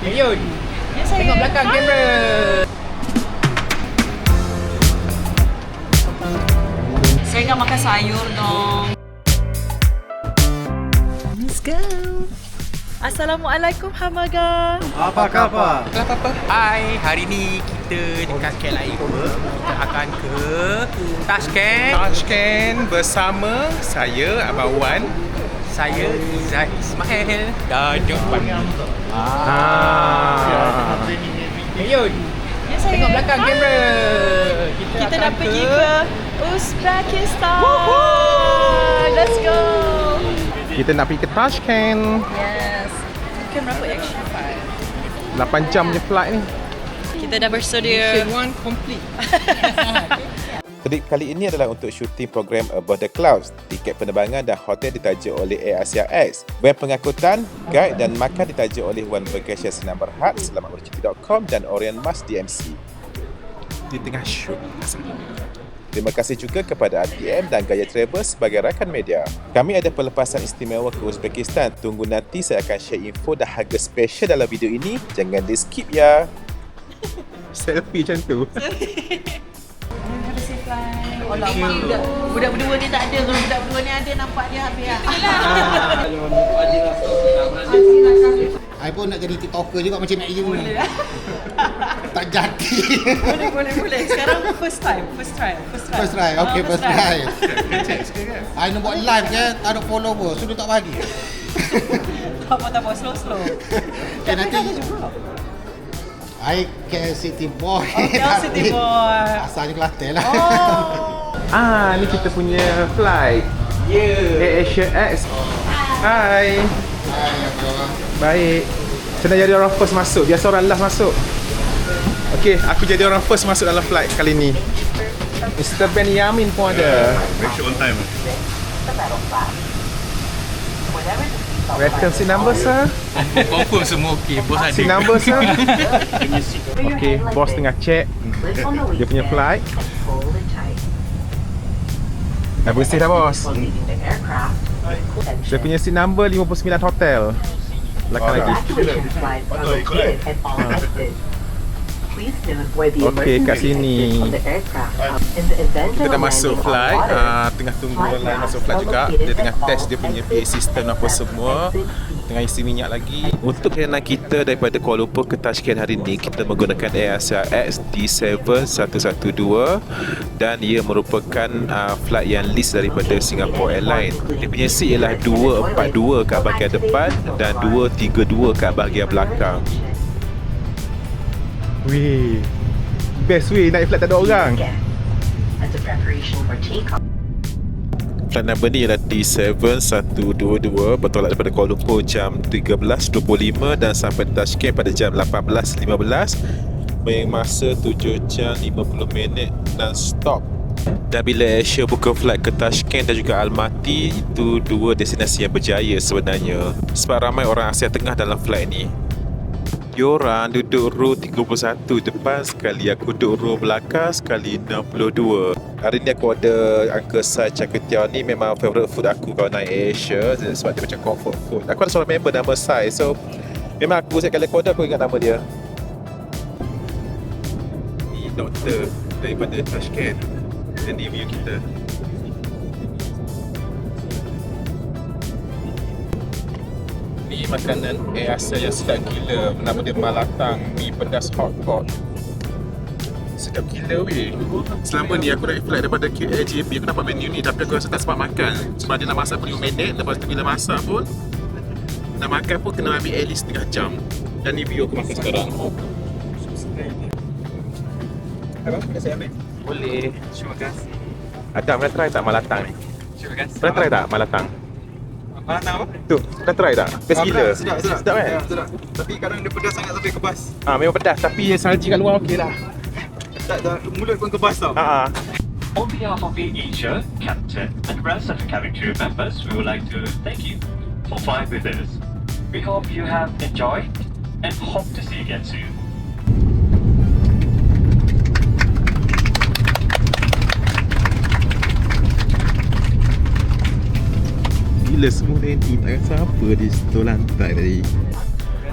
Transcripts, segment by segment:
Ayun. Ya, saya. Tengok belakang kamera. Saya nak makan sayur dong. Let's go. Assalamualaikum Hamaga. Apa khabar? Apa-apa. Hai, hari ni kita dekat KLIA. Kita akan ke Tashkent. Tashkent bersama saya, Abang Wan. Saya Izzat Ismail dan Jopan. Ayun. Ya, saya. Tengok belakang kamera. Kita akan nak pergi ke Uzbekistan. Let's go. Kita nak pergi ke Tashkent. Yes. Kan berapa action 8 jam je flight ni. Kita dah bersedia. Mission 1 complete. Trip kali ini adalah untuk syuting program Above the Clouds. Tiket penerbangan dan hotel ditaja oleh Air Asia X. Web pengangkutan, guide dan makan ditaja oleh One Vacation Senang Berhad, selamatbercuti.com dan Orient Mas DMC. Di tengah shoot. Terima kasih juga kepada RTM dan Gaya Travel sebagai rakan media. Kami ada pelepasan istimewa ke Uzbekistan. Tunggu nanti saya akan share info dan harga special dalam video ini. Jangan di skip ya. Selfie macam tu. Oh lama. Budak berdua ni tak ada. Kalau budak berdua ni ada, nampak dia habis lah. I pun nak jadi TikToker juga macam Mek Yin ni. Tak jadi. Boleh. Sekarang first try. First try. Okay, first try. I nak buat live je, tak ada follower. So dia tak bagi. Tak apa, slow. Okay, nanti I KL City Boy. KL City Boy. Asalnya Kelantan lah. Ah, ni kita punya flight. Air Asia X. Hai. Baik. Saya nak jadi orang first masuk. Biasa orang last masuk. Okey, aku jadi orang first masuk dalam flight kali ni. Mr. Benyamin pun ada. Make sure on time. Welcome, seat number sir. Confirm semua okey. Bos ada. Seat number sir. Okey, bos tengah check dia punya flight. Dah bersih dah bos. Dia punya seat number 59 hotel. Belakang lagi. Okey, kat sini. Kita dah masuk flight. Tengah tunggu orang lain masuk flight juga. Dia tengah test dia punya PA system apa semua. Tengah isi minyak lagi. Untuk perjalanan kita daripada Kuala Lumpur ke Tashkent hari ini, kita menggunakan Air Asia X D7112 dan ia merupakan flight yang lease daripada Singapore Airlines. Dia punya seat ialah 242 kat bahagian depan dan 232 kat bahagian belakang. Wih, best weh naik flight tak ada orang. Flight number ni ialah D7122, bertolak daripada Kuala Lumpur jam 13.25 dan sampai Tashkent pada jam 18.15 dengan masa 7 jam 50 minit non-stop. Dan bila Asia buka flight ke Tashkent dan juga Almaty, itu dua destinasi yang berjaya sebenarnya sebab ramai orang Asia Tengah dalam flight ni. Diorang duduk row 31 depan, sekali aku duduk row belakang, sekali 62. Hari ni aku ada Uncle Sai Char Kway Teow ni memang favourite food aku kalau naik Asia sebab dia macam comfort food. Aku ada seorang member nama Sai, so memang aku setiap kali aku order aku ingat nama dia. Ni doktor daripada Tashkent. Dan ni view kita. Ni makanan Air Asia yang sedap gila. Nama dia Malatang, mi pedas hot pot. Sedap gila weh. Selama ni aku naik flight daripada KLJB, aku dapat menu ni tapi aku rasa tak sempat makan. Sebab dia nak masak 5 minit, lepas tu bila masak pun nak makan pun kena ambil at least setengah jam. Dan ni view aku makan sekarang. Abang, boleh saya ambil? Boleh. Terima kasih. Ada, pernah try tak Malatang ni? Terima kasih. Pernah try tak Malatang? Malatang apa? Tu, dah try tak? Best gila. Sedap Sedap kan? Ya, sedap. Tapi kadang dia pedas sangat sampai kebas. Memang pedas tapi salji kat luar okey lah. Tak, mulut pun kebas tau. On behalf of Asia, Captain, and rest of the cabin crew members, we would like to thank you for flying with us. We hope you have enjoyed and hope to see you again soon. Gila semua tadi, tak rasa apa di situ lantai tadi.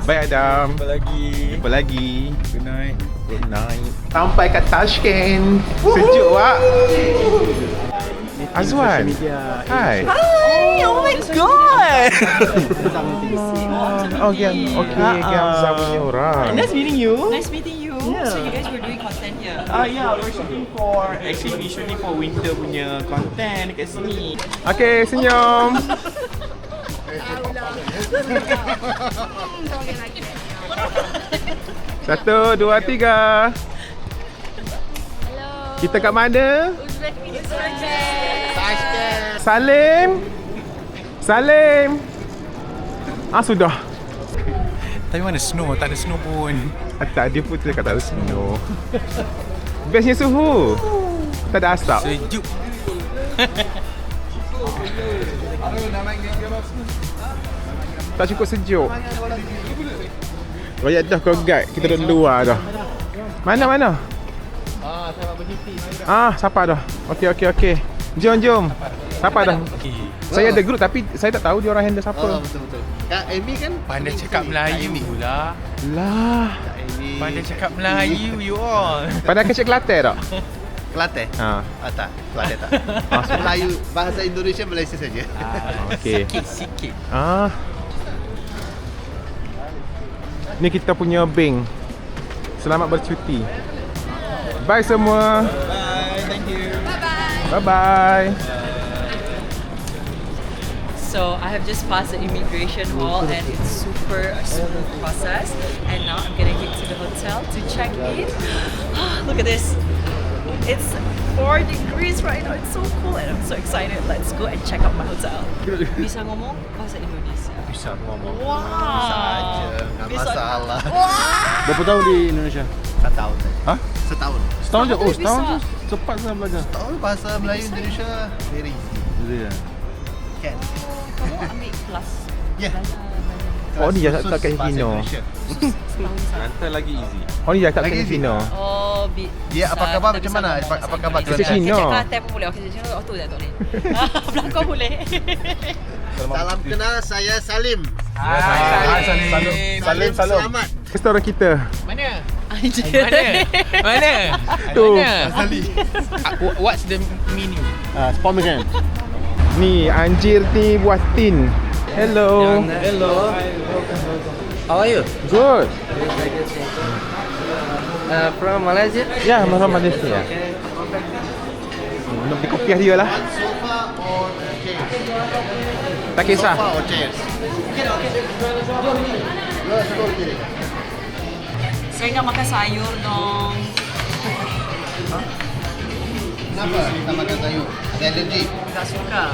Bye Adam. Jumpa lagi. Good night. Good night. Sampai kat Tashkent. Sejuk Wak. Azwan. Hi. Oh my god. Okay, Gamza punya orang. Nice meeting you. So you guys were doing content here. Yeah, we're shooting for actually we shooting for winter punya content dekat sini. Okay, senyum. Satu, dua, tiga. Kita kat mana? Salim. Sudah. Tapi mana snow? Tak ada snow pun. Tak, dia pun cakap tak ada snow. Bestnya suhu. Tak ada asap. Sejuk. Tak cukup sejuk. Royak dah kau guide. Kita duduk luar dah. Mana? Siapa dah? Okey. Jom. Siapa dah? Saya ada group tapi saya tak tahu dia orang handle siapa. Betul. Kak Amy kan Pandai cakap Melayu pula. Lah. Pandai cakap Melayu you all. Pandai kecil Kelantan tak? Kelantan? Tak, Kelantan tak. Melayu, bahasa Indonesia Malaysia saja. Okey. Sikit. Ni kita punya bank. Selamat bercuti. Bye semua. Bye, thank you. Bye. So I have just passed the immigration hall and it's super a smooth process. And now I'm gonna head to the hotel to check in. Look at this. It's 4 degrees right now. It's so cool and I'm so excited. Let's go and check out my hotel. Bisa ngomong bahasa Indonesia? Bisa ngomong. Wow. Nggak masalah. Berapa tahun di Indonesia? Setahun. Hah? Setahun. Setahun je? Bisa. Setahun tu cepat saya belajar. Setahun bahasa Melayu Indonesia very easy. Can. Kamu ambil kelas? Ya. Oh ni yang tak kat Hino. Hantar lagi easy. Oh ni yang tak kat Lagi Hino. Oh, Ya, apa khabar macam mana? Apa khabar Kecik Kelantan? Cina. Kecik Kelantan pun boleh. Kecik Cina auto tak boleh. Belakang boleh. Salam kenal, saya Salim. Salim. Selamat. Restoran kita. Mana? Mana? Tu. What's the menu? Spawn again. Ni anjir ni buatin. Hello. How are you? Good. From Malaysia? Ya, masuk Malaysia. Nak beli kopiah dia lah. Sofa or chairs? Tak kisah. Sofa or chairs? Saya nak makan sayur dong. Kenapa kita makan sayur? Ada alergi? Tak suka.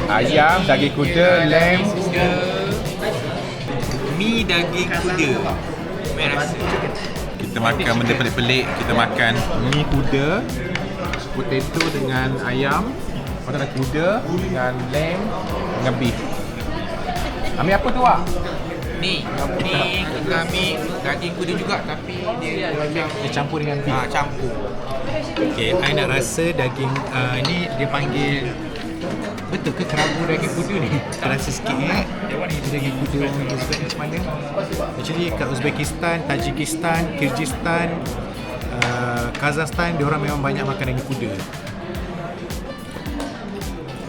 Ayam, daging kuda, lamb. Mi daging kuda. Merah rasa. Kita makan benda pelik-pelik. Kita makan mi kuda, potato dengan ayam, makanan kuda dengan lamb dengan beef. Ambil apa tu, Wak? Ni kita ambil daging kuda juga tapi dia macam dia campur dengan beef. Campur. Okey, I nak rasa daging ni dia panggil betul ke kerabu daging kuda ni? Rasa sikit Ini daging kuda orang Uzbek macam mana? Actually kat Uzbekistan, Tajikistan, Kyrgyzstan, Kazakhstan, dia orang memang banyak makan daging kuda.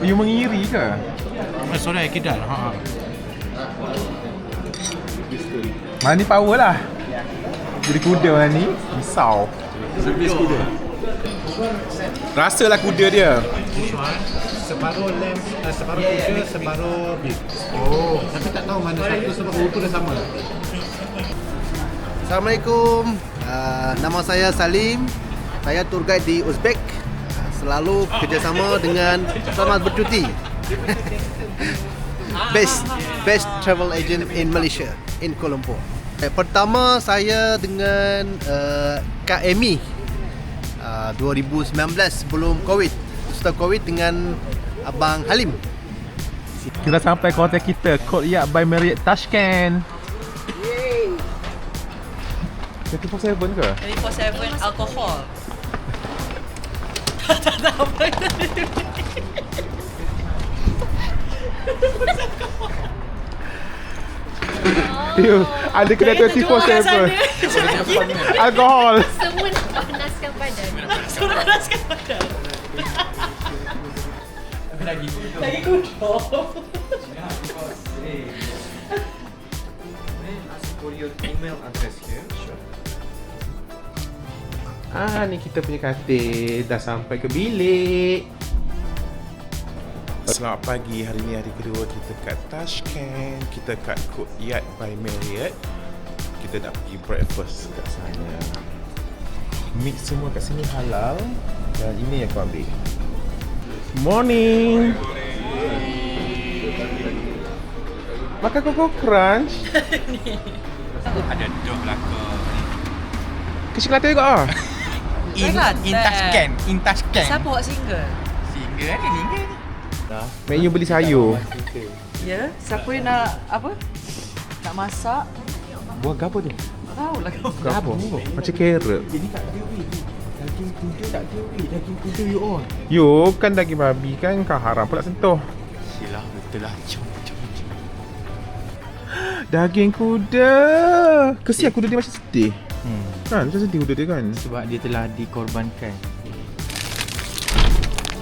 You mengiri ke? Sorry, kedal. Mana ni power lah. Jadi kuda mana ni risau. Servis kuda. Rasalah kuda dia. Separuh lamb, separuh kuda, separuh beef. Oh. Tapi tak tahu mana satu sebab utuh dah sama. Assalamualaikum. Nama saya Salim. Saya tour guide di Uzbek. Selalu kerjasama dengan Selamat Bercuti. Best travel agent in Malaysia, in Kuala Lumpur. Pertama saya dengan Kak Amy 2019 sebelum Covid. Setelah Covid dengan Abang Halim. Kita sampai ke hotel kita, Courtyard by Marriott Tashkent. Yay! 24/7 ke? 24/7 alkohol. Tak tahu apa. You ada kedai 24/7. Alkohol. Semua nak panaskan badan. Suruh panaskan badan. Lagi kudo. For your email address here. Sure. Ni kita punya katil dah sampai ke bilik. Selamat pagi, hari ni hari kedua kita kat Tashkent. Kita kat Courtyard by Marriott. Kita nak pergi breakfast kat sana. Meat semua kat sini halal. Dan ini yang aku ambil. Morning. Makan Coco Crunch. Ada dog belakang. Kecil Kelantan juga ah. In Tashkent. Siapa buat single? Single ni. Menu beli sayur. Ya, siapa yang nak apa? Nak masak? Buah apa tu? Tak tahulah kau. Apa? Macam carrot. Ini tak ada weh. Daging kuda tak ada weh. Daging kuda you all. Yo, kan daging babi kan kau haram pula sentuh. Silah betul lah. Jom. Daging kuda. Kesian kuda dia macam sedih. Kan, macam sedih kuda dia kan. Sebab dia telah dikorbankan.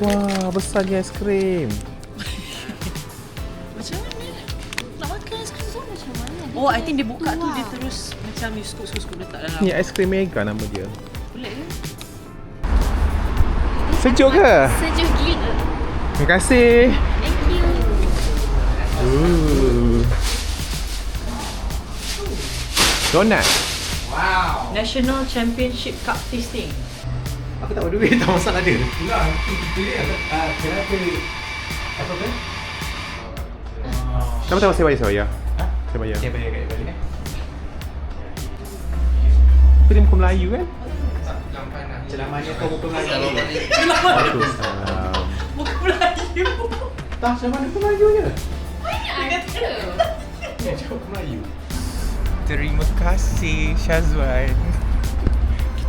Wah, besar ni aiskrim. Macam mana? Nak makan aiskrim tu macam mana? Oh, I think dia buka tu dia terus macam you scoop letak dalam. Ni aiskrim mega nama dia. Boleh ke? Sejuk ke? Sejuk gila. Terima kasih. Thank you. Donat. National Championship Cup tasting. Aku tak ada duit, tak masalah dia. Itulah, kita dia kenapa apa kan? Nama saya bayar. Saya bayar. Dia bayar kat balik kan? Apa dia muka Melayu kan? Celamanya kau muka Melayu. Waalaikumsalam. Muka Melayu. Tak, macam mana muka Melayunya? Banyak ada. Dia cakap muka Melayu. Terima kasih Syazwan.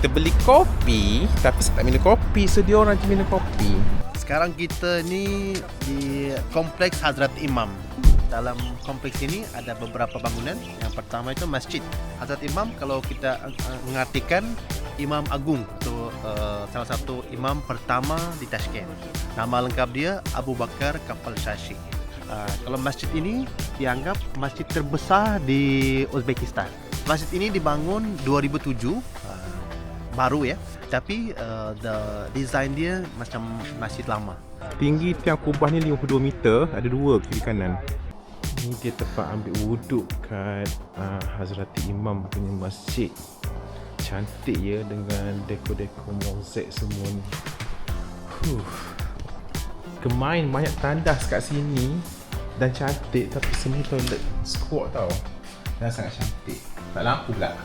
Kita beli kopi, tapi saya tak minum kopi, so dia orang je minum kopi. Sekarang kita ni di Kompleks Hazrat Imam. Dalam kompleks ini ada beberapa bangunan. Yang pertama itu Masjid Hazrat Imam. Kalau kita mengartikan Imam Agung, itu salah satu imam pertama di Tashkent. Nama lengkap dia Abu Bakar Kapal Shashi. Kalau masjid ini dianggap masjid terbesar di Uzbekistan. Masjid ini dibangun 2007, baru ya, tapi design dia macam masjid lama. Tinggi tiang kubah ni 52 meter, ada dua kiri kanan. Ni dia tempat ambil wuduk kat Hazrati Imam punya masjid. Cantik ya dengan dekor-dekor mozaik semua ni. Gemain banyak tandas kat sini dan cantik, tapi semua toilet squat tau. Dan sangat cantik. Tak lampu pula.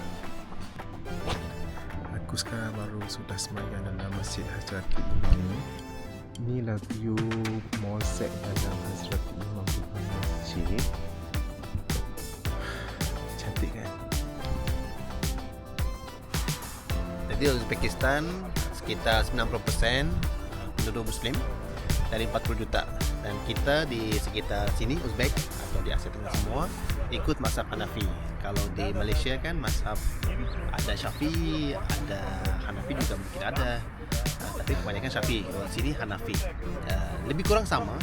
Aku sekarang baru sudah semayang dalam Masjid Hazrati Imam. Inilah view mozaik dalam Hazrati Imam punya masjid. Cantik kan? Jadi Uzbekistan sekitar 90% penduduk Muslim dari 40 juta, dan kita di sekitar sini Uzbek atau di Asia Tengah semua ikut mazhab Hanafi. Kalau di Malaysia kan mazhab ada Syafi'i, ada Hanafi juga mungkin ada, tapi kebanyakan Syafi'i. Kalau di sini Hanafi, lebih kurang sama.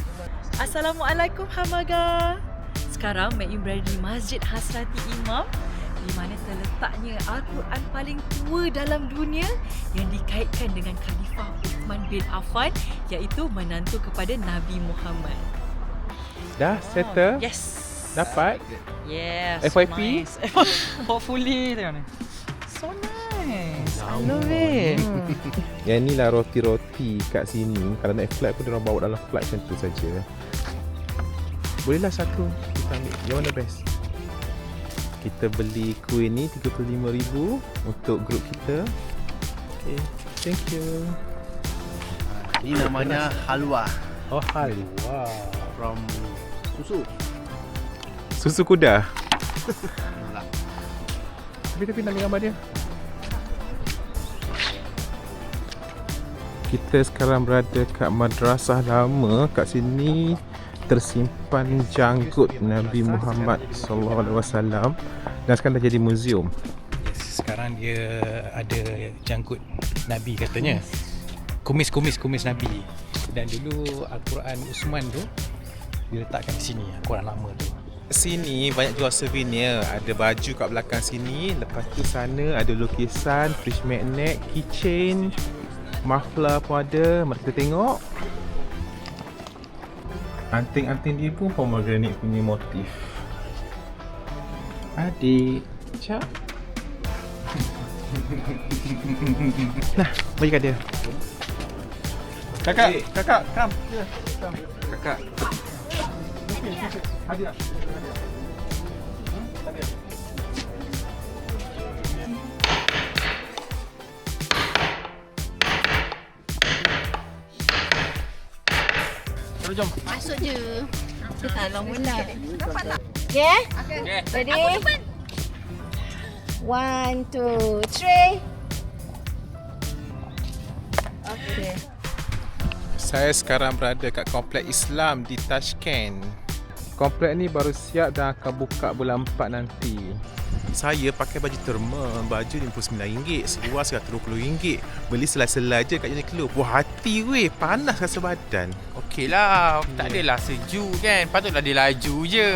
Assalamualaikum Hamaga. Sekarang Mek Im berada di Masjid Hazrati Imam, di mana terletaknya Al-Quran paling tua dalam dunia yang dikaitkan dengan Khalifah Uthman bin Affan, iaitu menantu kepada Nabi Muhammad. Dah settle? Yes. Dapat? Yes. FYP? Nice. Hopefully tengok ni. So nice. I love it. Yang ni lah roti-roti kat sini. Kalau naik flight pun diorang bawa dalam flight macam tu saja. Bolehlah satu kita ambil. Yang mana best? Kita beli kuih ni 35,000 untuk grup kita. Okay, thank you. Ini namanya halwa Oh, halwa. from susu. Susu kuda. Tapi nak ambil gambar dia. Kita sekarang berada kat madrasah lama kat sini. tersimpan janggut Nabi Muhammad SAW dan sekarang dah jadi muzium. Sekarang dia ada janggut Nabi katanya. Kumis Nabi. Dan dulu Al-Quran Usman tu diletakkan di sini, Al-Quran lama tu. Sini banyak jual souvenir. Ada baju kat belakang sini. Lepas tu sana ada lukisan, fridge magnet, keychain, muffler pun ada. Mari kita tengok. Anting-anting dia pun pomegranate punya motif. Adik, Cak. Nah, bagi kat dia. Kakak, come. Kakak. Hadir. Jom. Masuk je. Long benda. Okay? Ready? 1, 2, 3. Okay. Saya sekarang berada kat Komplek Islam di Tashkent. Komplek ni baru siap dan akan buka bulan 4 nanti. Saya pakai baju terma, baju RM59, seluar RM120. Beli selai-selai je kat Uniqlo. Buah hati weh, panas rasa badan. Okey lah, tak adalah sejuk kan. Patutlah dia laju je.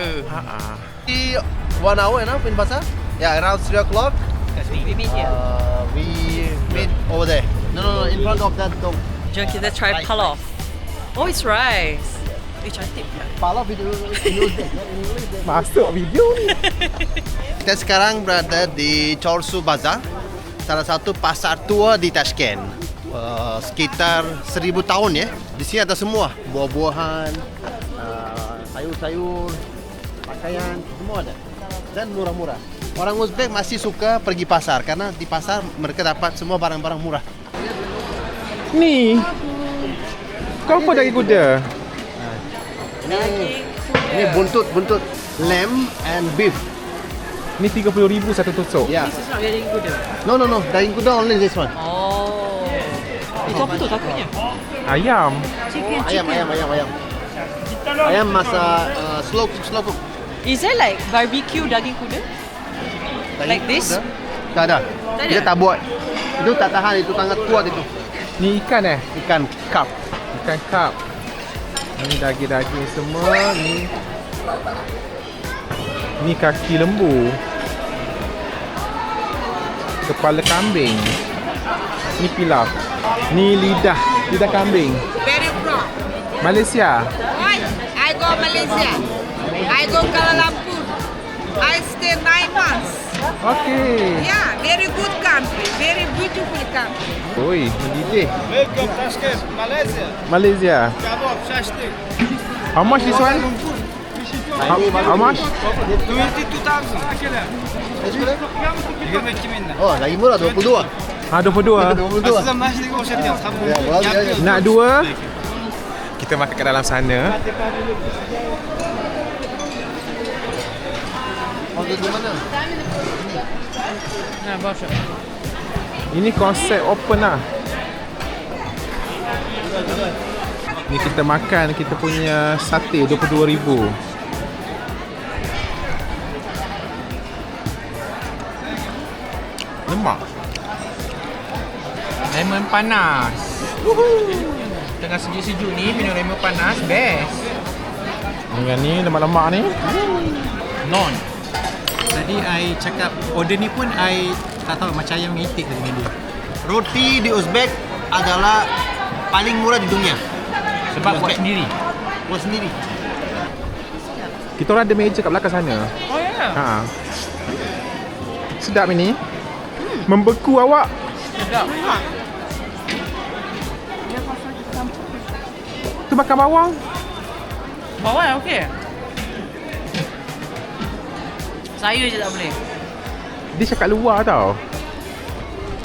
We 1 hour now in Pasar. Yeah, around 3 o'clock. We meet here. We meet over there. No, in front of that dome. Jom kita try palof. Oh, it's rice. Cantik. Palof video. Masuk video ni. Kita sekarang berada di Chorsu Bazaar, salah satu pasar tua di Tashkent. Sekitar 1000 tahun ya. Di sini ada semua, buah-buahan, sayur-sayur, pakaian, semua ada. Dan murah-murah. Orang Uzbek masih suka pergi pasar karena di pasar mereka dapat semua barang-barang murah. Ni. Kau apa daging kuda? Ini buntut lamb and beef. Ni 30,000 satu tusuk. Yeah. This is not daging kuda. No. Daging kuda only this one. Oh. Itu apa tu takutnya? Ayam. Ayam. Ayam masak slow cook. Is there like barbecue daging kuda? Like this? Tak ada. Dia tak buat. Itu tak tahan, itu sangat kuat itu. Ni ikan Ikan carp. Ikan carp. Ni daging-daging semua. Ni kaki lembu. Kepala kambing. Ni pilaf. Ni lidah kambing. Where you from? Malaysia. I go Malaysia. I go Kuala Lumpur. I stay 9 months. Okay. Yeah, very good country, very beautiful country. Oi, mendidih. Welcome Tashkent, Malaysia. Malaysia. Kebab, shashlik. How much this one? How much? 22,000. Oh, lagi murah 22. 22. 22. Nak dua? Kita makan kat dalam sana. Di mana? Nah, bos. Ini konsep open lah. Ni kita makan kita punya sate 22,000. Lemak. Lemon panas. Tengah sejuk-sejuk ni minum lemon panas best. Dengan ni lemak-lemak ni. Non. Tadi I cakap order ni pun I tak tahu macam ayam ngitik dengan dia. Roti di Uzbek adalah paling murah di dunia. Sebab buat sendiri. Buat sendiri. Kita orang ada meja kat belakang sana. Oh yeah. Ha. Sedap ini. Membeku awak. Sedap. Tu makan bawang. Bawang okey. Saya je tak boleh. Dia cakap luar tau.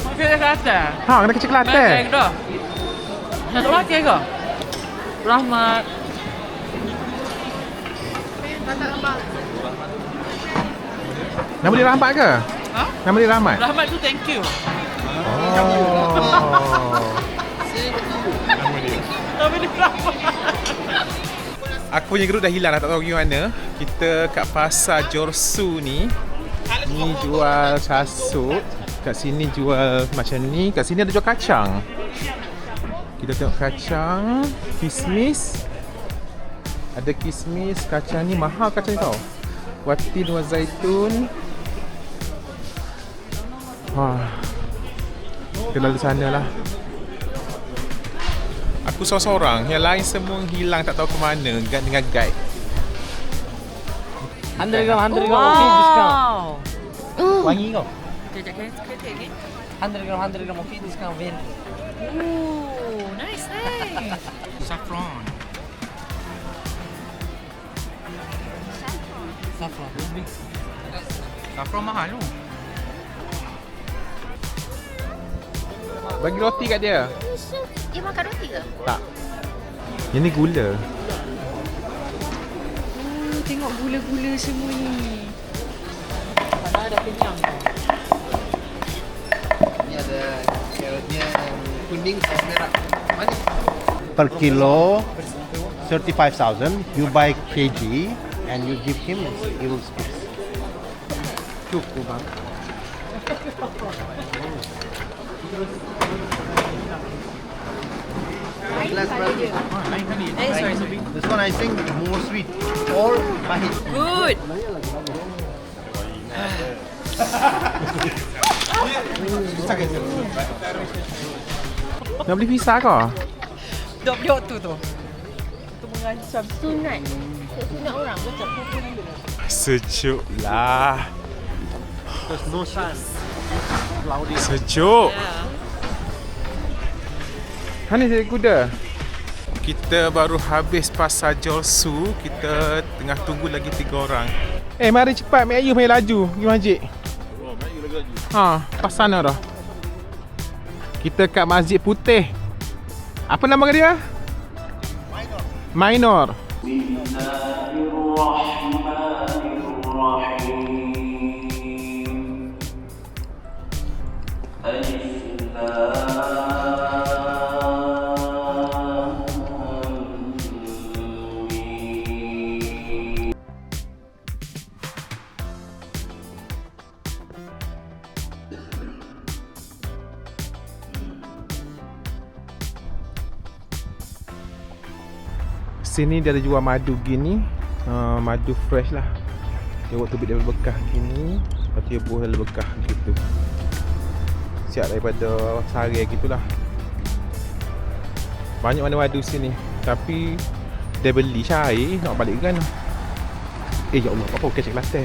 Okey dah kata. Ha, kena kecil Kelantan. Okey dah. Nak makan ke? Rahmat. Nama dia Rahmat ke? Ha? Nama dia Rahmat? Rahmat tu thank you. Oh. Nama dia Rahmat. Aku punya grup dah hilang, dah tak tahu pergi mana. Kita kat pasar Jorsu ni. Ni jual sasut. Kat sini jual macam ni. Kat sini ada jual kacang. Kita tengok kacang, kismis. Ada kismis, kacang ni mahal kacang ni tau. Watin wa zaitun. Kita lalu sana lah. Aku seorang-seorang, yang lain semua hilang tak tahu ke mana dengan guide. 100 gram, 100 gram, Wow. okay, discount. Wangi kau. Sekejap, can I take again? 100 gram, okay, discount, Vin. Ooh, nice. Saffron. Saffron, this big. Saffron mahal tu. Bagi roti kat dia. Dia makan roti ke? Tak. Yang ni gula. Tengok gula-gula semua ni. Padahal dah kenyang. Ni ada carrotnya yang kuning sama merah. Manis. Per kilo 35,000. You buy kg and you give him, he will split. Cukup bang. Sorry. This one I think more sweet or pahit. Good. Nak beli visa kau? Dok tu. Tu mengancam. Sunat. Sunat orang. Sejuk lah. There's no sun. Cloudy. Sejuk. Yeah. Mana jadi kuda? Kita baru habis pasar Jorsu. Kita tengah tunggu lagi 3 orang. Mari cepat. Mek Ayu main laju. Pergi masjid. Oh, Mek Ayu lagi laju? Pas sana dah. Kita kat Masjid Putih. Apa nama dia? Minor. Sini dia ada jual madu gini. Madu fresh lah. Dia buat tubik daripada bekah gini. Lepas tu dia buah daripada bekah gitu. Siap daripada sari gitulah. Banyak mana madu sini. Tapi dia beli cair nak balik kan. Ya Allah, apa kecek latte.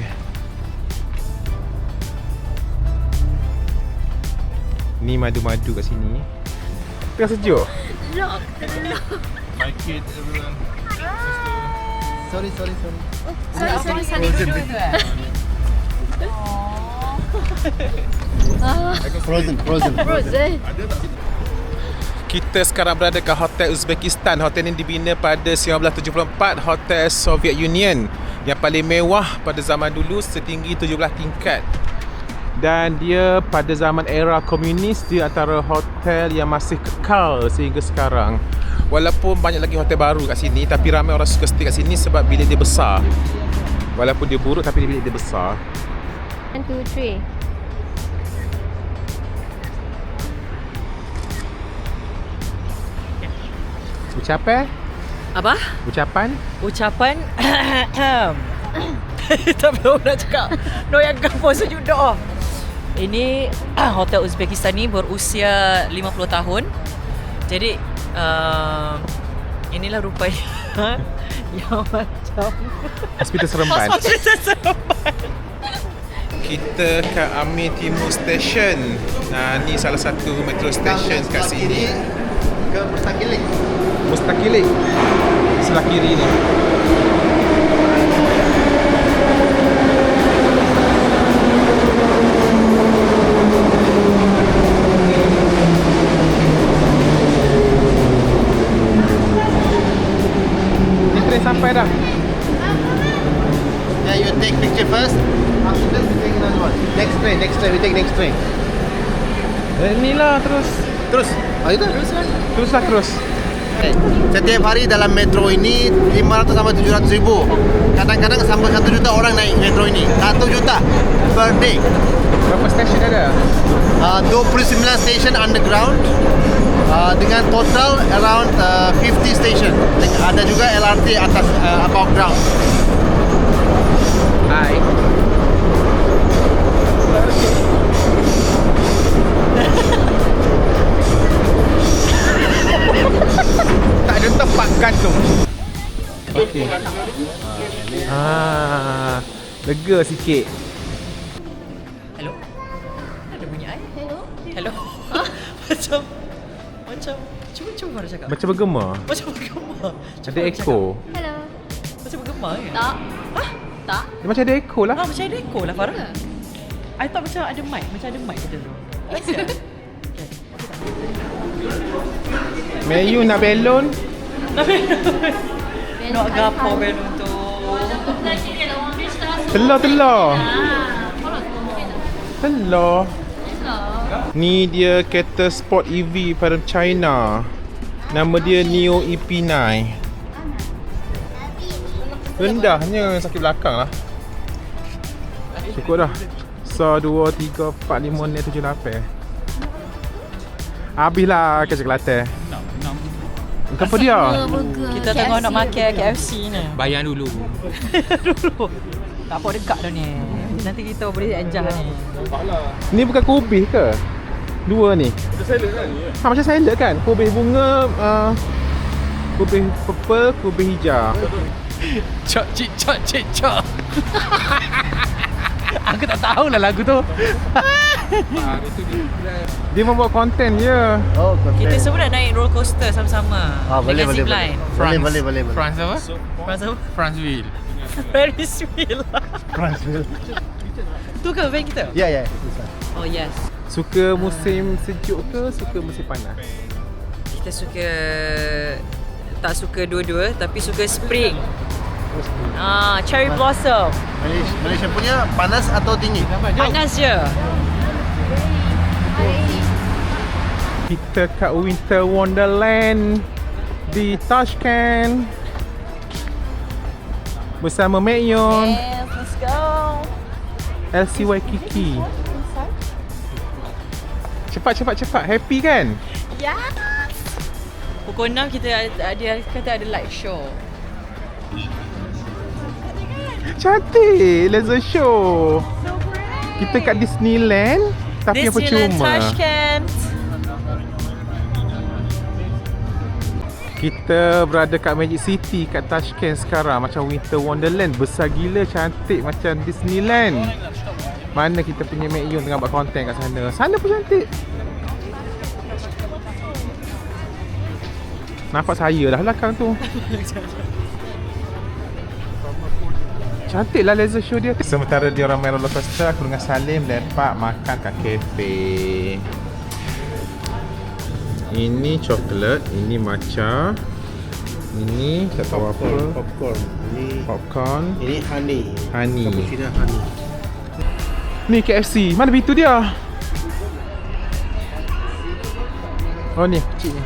Ni madu-madu kat sini. Tengah sejuk. Lock. My kid, everyone. Sorry. Sorry. Frozen. Frozen. Kita sekarang berada kat Hotel Uzbekistan. Hotel ini dibina pada 1974. Hotel Soviet Union yang paling mewah pada zaman dulu, setinggi 17 tingkat. Dan dia pada zaman era komunis, dia antara hotel yang masih kekal sehingga sekarang. Walaupun banyak lagi hotel baru kat sini, tapi ramai orang suka stay kat sini sebab bilik dia besar. Walaupun dia buruk, tapi bilik dia besar. 1, 2, 3. Ucapan? Apa? Ucapan? Tak tahu nak cakap. No yang kampung sejuk doa. Ini Hotel Uzbekistan ni berusia 50 tahun. Jadi inilah rupanya yang macam Hospital Seremban. Hospital Seremban. Kita ke Amir Timur Station. Ni salah satu metro station kat sini. Ke Mustaqilik. Mustaqilik. Sebelah kiri ni. Ni train sampai dah. Yeah, you take picture first. After that, we take another one. Next train. We take next train. Ni lah terus. Terus. Oh, itu? Teruslah terus. Setiap hari dalam metro ini 500 sampai 700 ribu. Kadang-kadang sampai 1 juta orang naik metro ini. 1 juta per day. Berapa stesen ada? 29 station underground. Dengan total around 50 station. Ada juga LRT atas above ground. Hai. Tak ada tempat gantung. Okey. Lega sikit. Hello? Ada bunyi air? Hello. Hello? Macam cuba Farah cakap. Macam bergema. Macam bergema. Ada echo. Hello. Macam bergema ke? Tak. Tak. Dia macam ada echo lah. Macam ada echo lah Farah. I thought macam ada mic. Macam ada mic kat dulu. Melayu nak belon. Nak gapo belon tu. Telur. Telur. Ni dia kereta sport EV pada China. Nama dia Neo EP9. Rendahnya sakit belakang lah. Cukup dah. So 2, 3, 4, 5, 6, 7, 8. Habislah ke Kelantan. Kenapa dia? Kita tengok nak makan KFC ni. Bayar dulu. Tak apa dekat dah ni. Nanti kita boleh enjoy ni. Ni bukan kubis ke? Dua ni. Macam salad kan? Macam salad kan? Kubis bunga, kubis purple, kubis hijau. Cok. Aku tak tahulah lagu tu. Dia membuat konten je. Oh, Kita semua nak naik roller coaster sama-sama. boleh. Zipline. Boleh. France apa? France apa? Franceville. Ferris wheel. Tu ke van kita? Ya. Oh yes. Suka musim sejuk ke suka musim panas? Kita suka tak suka dua-dua tapi suka spring. Cherry blossom. Malaysia punya panas atau tinggi? Panas je. Kita kat Winter Wonderland di Tashkent bersama Mek Yon, Yes, let's go. LCY Kiki. Cepat. Happy kan? Yes. Pukul 6 kita kata ada light show. Cantik, laser show. Kita kat Disneyland tapi yang Disneyland percuma. Tashkent. Kita berada kat Magic City kat Tashkent sekarang. Macam Winter Wonderland. Besar gila, cantik macam Disneyland. Mana kita punya Mek Yon tengah buat konten kat sana. Sana pun cantik. Nampak saya lah belakang tu. Cantik lah laser show dia. Sementara dia orang main roller coaster, aku dengan Salim lepak makan kat kafe. Ini coklat, ini matcha, ini tak tahu apa. Popcorn. Ini honey. Cappuccino honey. Ni KFC. Mana pintu dia? Oh ni, kecil ni.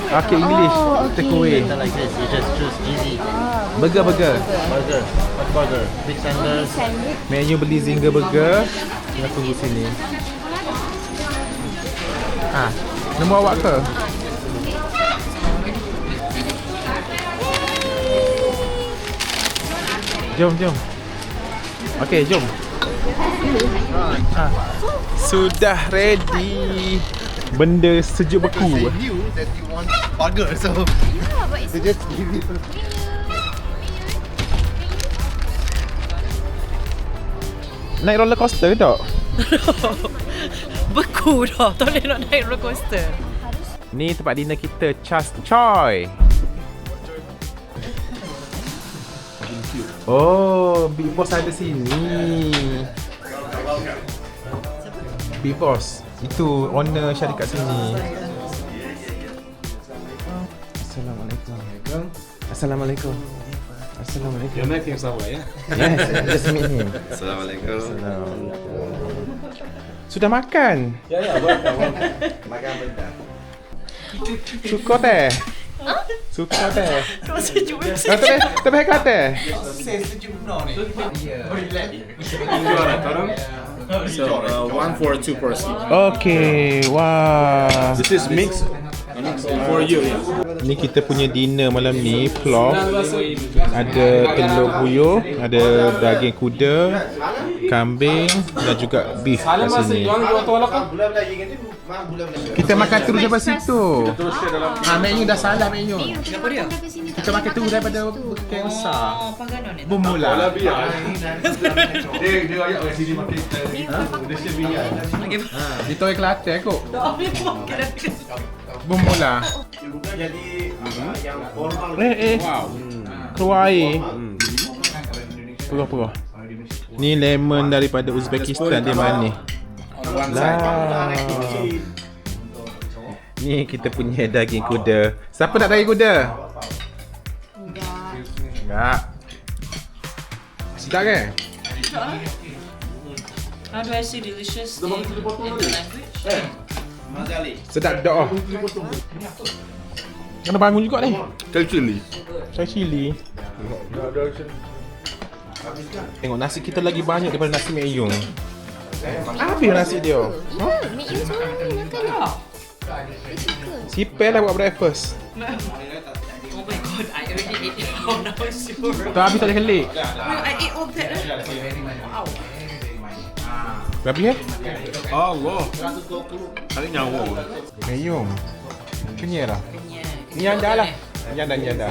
Okay, English. Take away. Like this, you just choose easy. Burger. Burger. What burger? Big sandwich. Menu beli Zinger Burger. Kita tunggu sini. Nombor awak ke? Jom. Okey, jom. Sudah ready. Benda sejuk beku. They knew that you want burger, so they just give you. Naik roller coaster ke tak? Beku dah. Tak boleh nak naik roller coaster. Ni tempat dinner kita, Chas Choy. Oh, Big Boss ada sini. Big Boss. Itu owner syarikat sini. Assalamualaikum. Assalamualaikum. You're making some way, yeah? Yes, just meet him. Assalamualaikum. Sudah makan? Ya, welcome. Makan benda. Cukup teh? Suka teh. Terus sejuk. Tapi kata. So, one for two person. Okay, wah. This is mix for you. Yeah. Ni kita punya dinner malam ni, plov. Ada telur buyuh, ada daging kuda, kambing dan juga beef kat sini. Kita makan terus daripada situ. Menu dah salah menu. Kenapa dia? Kita makan terus daripada bukan besar. Oh, Pangganon ni. Bumula. Okay. Di Toy Kelantan kot. Bumula. Keluar air. Perah-perah. Ni lemon daripada Uzbekistan, dia manis. Lah. Ni kita punya daging kuda. Siapa nak daging kuda? Enggak. Sedap kan? How do I say delicious in the language? Sedap dah. Kena bangun juga ni. Cari chili. Cari cili. Tengok nasi kita lagi banyak daripada nasi Mek Yung. Habis nasi dia. Ya, Mek Yung seorang ni makan tak? Dia suka. Sipel lah buat breakfast. Oh my god, I already ate it. Oh, now it's super. Tak habis tak ada kelik. I ate all that. Wow. Berapa ya? Allah. Kali nyawa. Mek Yung. Kenyal lah. Ni anda lah. Ni anda.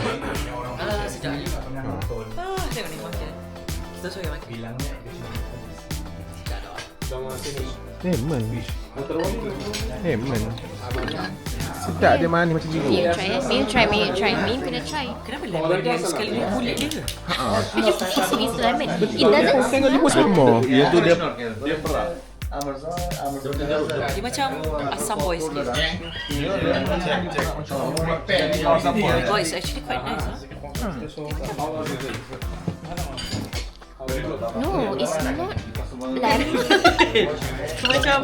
Sekejap. Tengok ni makan. Kita suruh makan. Lemon. Sedap dia manis macam biru. Mek Yung try. Mek Yung kena try. Kenapa lemon dia sekali ni kulit dia? It's lemon. It doesn't Tengok dia pun sama. Dia tu dia Dia macam asam boy sikit. Oh, it's actually quite nice. No, it's not lemon. Macam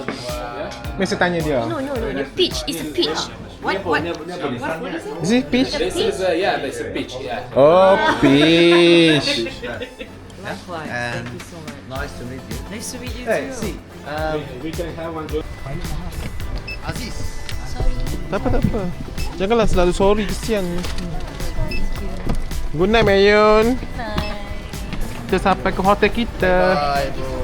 Mesti tanya dia. No. The peach. It's a peach. what is it? Is it peach? Peach? that's a peach. Yeah. Oh, peach. Likewise. Thank you so much. Nice to meet you. Nice to meet you too. We can have one. Aziz. Tak apa. Janganlah selalu sorry, kesian. Good night, Mek Yung. Kita sampai ke hotel kita. Bye, bro.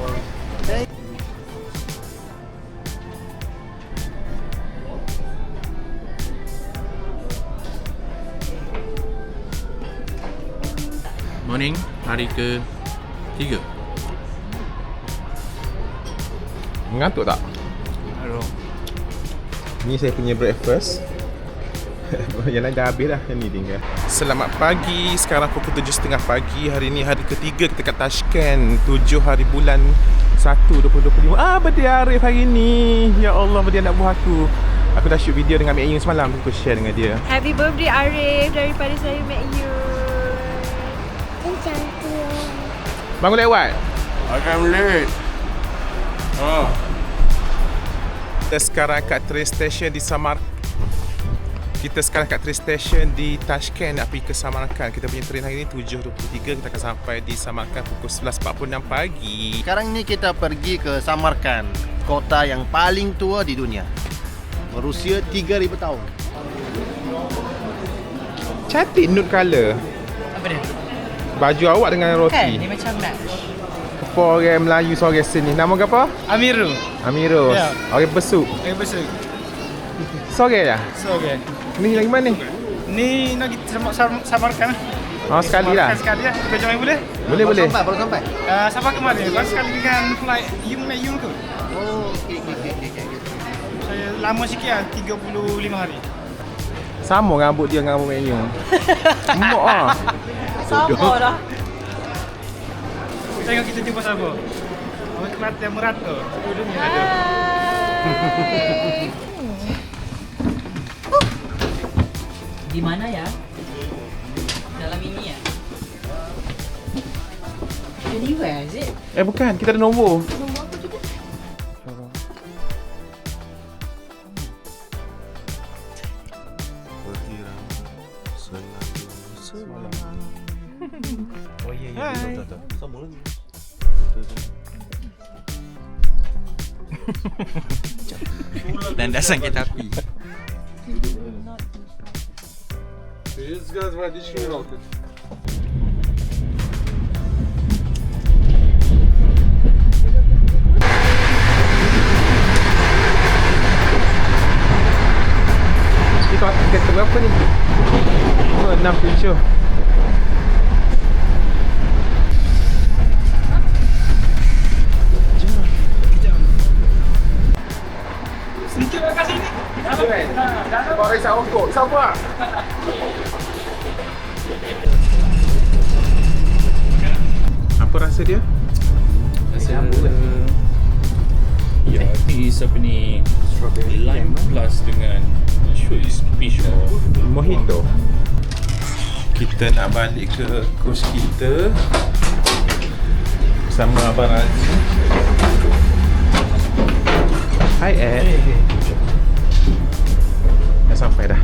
Morning, hari ke-3. Mengantuk tak? Hello. Ni saya punya breakfast. Yang lain dah habis dah, yang ni tinggal. Selamat pagi, sekarang pukul 7.30 pagi. Hari ni hari ketiga kita kat Tashkent. 7 hari bulan 1 2025. Birthday Arif hari ni. Ya Allah, birthday anak buah aku. Aku dah shoot video dengan Mek Yung semalam. Aku share dengan dia. Happy birthday Arif daripada saya Mek Yung. Cantik. Bangun lewat. I'm late. Oh. Kita sekarang kat train station di Kita sekarang kat train station di Tashkent nak pergi ke Samarkand. Kita punya train hari ni 7.23. Kita akan sampai di Samarkand pukul 11.46 pagi. Sekarang ni kita pergi ke Samarkand, kota yang paling tua di dunia. Berusia 3,000 tahun. Cantik nude colour. Apa dia? Baju awak dengan Kan, roti. dia macam match. Orang Melayu seorang sini. Nama kau apa? Amiru. Amirul. Ya. Orang besuk. Besok. Seorang ya? So, okay. Ni lagi mana ni? Ni nak kita samarkan. Oh, sekali lah. Sekali ya. Kita join boleh? Boleh. Baru sampai. Sampai ke mana? Baru sekali dengan flight Yung tu. Oh, okey. Saya lama sikit lah, 35 hari. Sama rambut dia dengan rambut Mek Yung. Emok ah. Sama dah. Tengok kita jumpa siapa. Orang Kelantan merata. Dua-duanya ada. Di mana ya? Dalam ini ya? Anywhere, is it? Bukan, kita ada nombor. Oh ya ya. Betul. Sama lagi. Dan dah sakit api. This guy's right. This shoe out. Itu kereta berapa ni? Oh, 6, 7. Sedikit kat sini. Kau risau rokok, sabar. Apa rasa dia? Rasa ya, I think it's apa ni, lime plus dengan sure is peach or mojito. Kita nak balik ke kos kita bersama Abang Razi. Hai Ed. Dah sampai dah.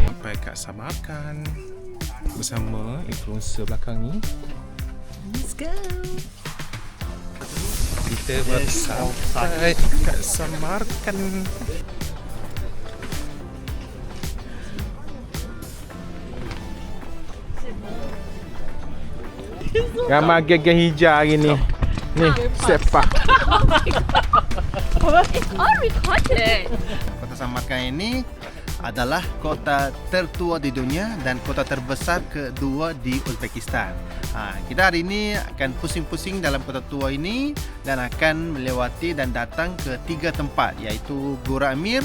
Sampai kat Samarkand bersama influencer belakang ni. Let's go. Kita sampai kat Samarkand. Gambar geng hijau hari ni. Ni, sepak. It's all recorded. Kota Samarkand ini adalah kota tertua di dunia dan kota terbesar kedua di Uzbekistan. Kita hari ini akan pusing-pusing dalam kota tua ini dan akan melewati dan datang ke 3 tempat, iaitu Gora Amir,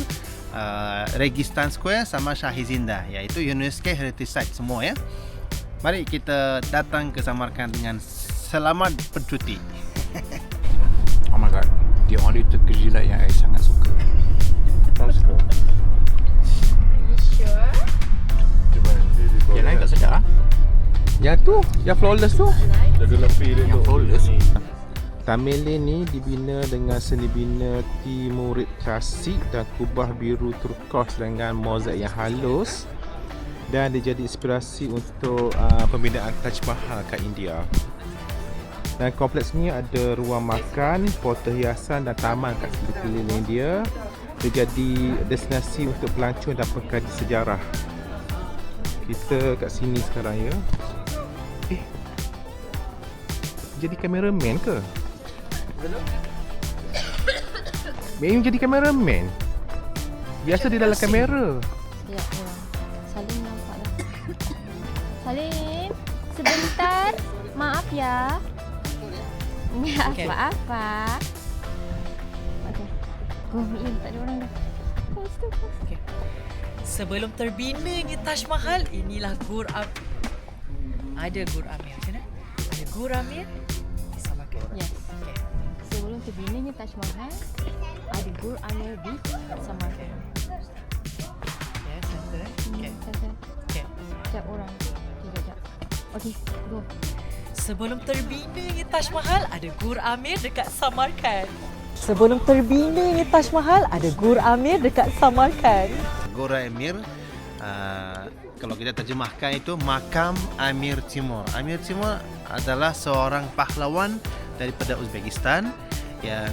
Registan Square sama Shahizinda, iaitu UNESCO Heritage Site semua ya. Mari kita datang ke Samarkand dengan selamat bercuti. Oh my god. The only Turkish delight yang saya sangat suka. Sure. Yang lain tak sedap ah. Yang tu, yang flawless tu. Jaga lepi dia Yang flawless. Tamele ni dibina dengan seni bina Timurid klasik dan kubah biru turkos dengan mozaik yang halus, dan dia jadi inspirasi untuk pembinaan Taj Mahal kat India. Dan kompleks ni ada ruang makan, portal hiasan dan taman kat sekeliling dia. Dia jadi destinasi untuk pelancong dan pengkaji sejarah. Kita kat sini sekarang ya. Jadi kameraman ke? Main jadi kameraman. Biasa dia dalam kamera. Ya. Salim nampak dah. Salim, sebentar. Maaf ya. Ya, Okay. maaf Pak. Okey. Tak ada orang dah. Okay. Sebelum terbinanya Taj Mahal, inilah Gur Amir. Ada Gur Amir, macam mana? Ada Gur Amir di Samarkand. Yes. Okay. Sebelum terbinanya Taj Mahal, ada Gur Amir di Samarkand. Ya, center. Okay. Okay. Sekejap orang. Sekejap. Okey, go. Sebelum terbinanya Taj Mahal, ada Gur Amir dekat Samarkand. Sebelum terbinanya Taj Mahal, ada Gur Amir dekat Samarkand. Gora Amir, kalau kita terjemahkan itu makam Amir Timur. Amir Timur adalah seorang pahlawan daripada Uzbekistan yang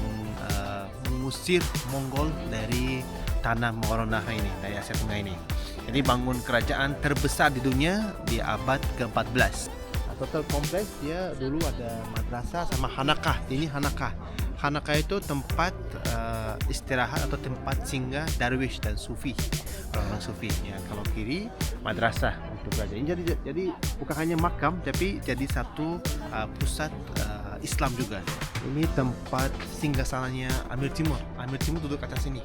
mengusir Mongol dari tanah Moronah ini, dari Asia Tengah ini. Jadi bangun kerajaan terbesar di dunia di abad ke-14. Total kompleks dia dulu ada madrasah sama hanakah. Ini hanakah. Hanakah itu tempat istirahat atau tempat singgah darwish dan sufi, orang-orang sufi. Ya, kalau kiri madrasah untuk belajar. Ini jadi bukan hanya makam, tapi jadi satu pusat Islam juga. Ini tempat singgahsananya Amir Timur. Amir Timur duduk kat atas sini.